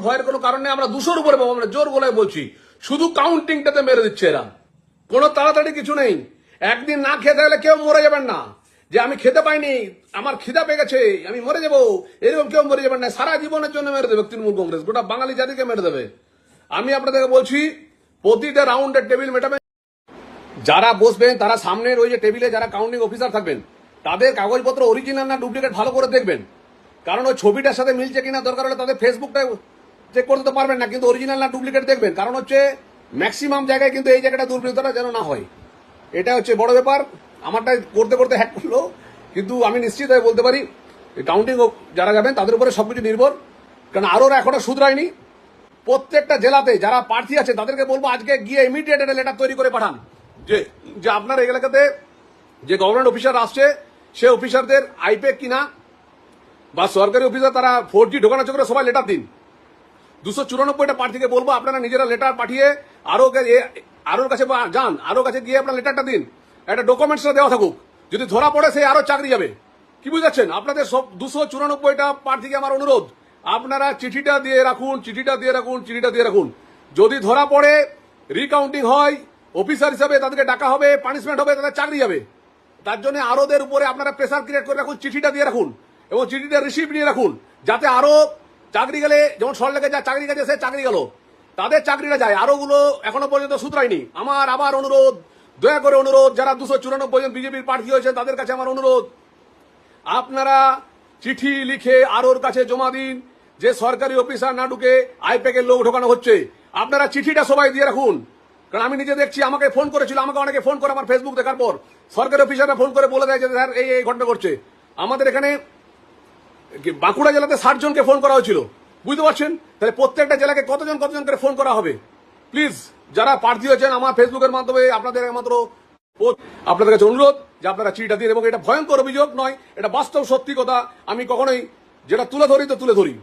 ভয়ের কোনো কারণ নেই, আমরা 200-র উপরে পাবো, আমরা জোর গলায় বলছি। শুধু কাউন্টিংটাতে মেরে দিচ্ছে এরা, কোনো তাড়াতাড়ি কিছু নেই। একদিন না খেতে গেলে কেউ মরে যাবেন না, যে আমি খেতে পাইনি, আমার খিদা পেয়ে গেছে, আমি মরে যাবো, এরকম কেউ মরে যাবেন না। সারা জীবনের জন্য মেরে দেবে তৃণমূল কংগ্রেস, গোটা বাঙালি জাতিকে মেরে দেবে। আমি আপনাদেরকে বলছি, প্রতিটা রাউন্ডের টেবিল মেটাবেন। যারা বসবেন তারা সামনের ওই যে টেবিলে যারা কাউন্টিং অফিসার থাকবেন, তাদের কাগজপত্র অরিজিনাল না ডুপ্লিকেট ভালো করে দেখবেন। কারণ ওই ছবিটার সাথে মিলছে কিনা, দরকার হলে তাদের ফেসবুকটা চেক করতে তো পারবেন না, কিন্তু অরিজিনাল না ডুপ্লিকেট দেখবেন। কারণ হচ্ছে ম্যাক্সিমাম জায়গায় কিন্তু এই জায়গাটা দুর্বৃত্তরা যেন না হয়, এটা হচ্ছে বড় ব্যাপার। আমারটা করতে করতে হ্যাক করলো, কিন্তু আমি নিশ্চিত হয়ে বলতে পারি কাউন্টিং যারা যাবেন তাদের উপরে সবকিছু নির্ভর। কারণ আরও এখনো শুধরায়নি। প্রত্যেকটা জেলাতে যারা প্রার্থী আছে তাদেরকে বলবো আজকে গিয়ে ইমিডিয়েট একটা লেটার তৈরি করে পাঠান, যে আপনার এই এলাকাতে যে গভর্নমেন্ট অফিসার আসছে সে অফিসারদের আইপেক কিনা বা সরকারি অফিসার তারা 4G ঢোকানোর চক্রে সবাই লেটার দিন। 294টা প্রার্থীকে বলবো আপনারা নিজেরা লেটার পাঠিয়ে আরোর কাছে যান, আরো কাছে গিয়ে আপনার লেটারটা দিন, একটা ডকুমেন্টসটা দেওয়া থাকুক। যদি ধরা পড়ে সে আরো চাকরি যাবে। কি বুঝাচ্ছেন? আপনাদের সব 294টা প্রার্থীকে আমার অনুরোধ, আপনারা চিঠিটা দিয়ে রাখুন, চিঠিটা দিয়ে রাখুন, চিঠিটা দিয়ে রাখুন। যদি ধরা পড়ে রিকাউন্টিং হয়, অফিসার হিসাবে তাদেরকে ডাকা হবে, পানিশমেন্ট হবে, তাদের চাকরি যাবে। তার জন্য আরোদের উপরে আপনারা প্রেসার ক্রিয়েট করে রাখুন, চিঠিটা দিয়ে রাখুন এবং চিঠিটা রিসিভ নিয়ে রাখুন, যাতে আরো চাকরি গেলে যেমন সরলেগে যা চাকরি গেছে সে চাকরি গেল, তাদের চাকরিটা যায়। আরোগুলো এখনো পর্যন্ত শুধরায়নি। আমার আবার অনুরোধ, দয়া করে অনুরোধ, যারা 294 জন বিজেপির প্রার্থী হয়েছেন তাদের কাছে আমার অনুরোধ, আপনারা চিঠি লিখে আরোর কাছে জমা দিন যে সরকারি অফিসার না ঢুকে আইপ্যাকের লোক ঢোকানো হচ্ছে। আপনারা চিঠিটা সবাই দিয়ে রাখুন। কারণ আমি নিজে দেখছি, আমাকে ফোন করেছিল, আমাকে অনেকে ফোন করে আমার ফেসবুক দেখার পর সরকারি অফিসাররা ফোন করে বলে দেয় যে স্যার এই ঘটনা ঘটছে। আমাদের এখানে বাঁকুড়া জেলাতে 60 জনকে ফোন করা হয়েছিল, বুঝতে পারছেন? তাহলে প্রত্যেকটা জেলাকে কতজন করে ফোন করা হবে। প্লিজ যারা প্রার্থী হয়েছেন আমার ফেসবুকের মাধ্যমে আপনাদের একমাত্র আপনাদের কাছে অনুরোধ যে আপনারা চিঠিটা দিয়ে, এবং এটা ভয়ঙ্কর অভিযোগ নয়, এটা বাস্তব সত্যি কথা। আমি কখনোই যেটা তুলে ধরি তো তুলে ধরি।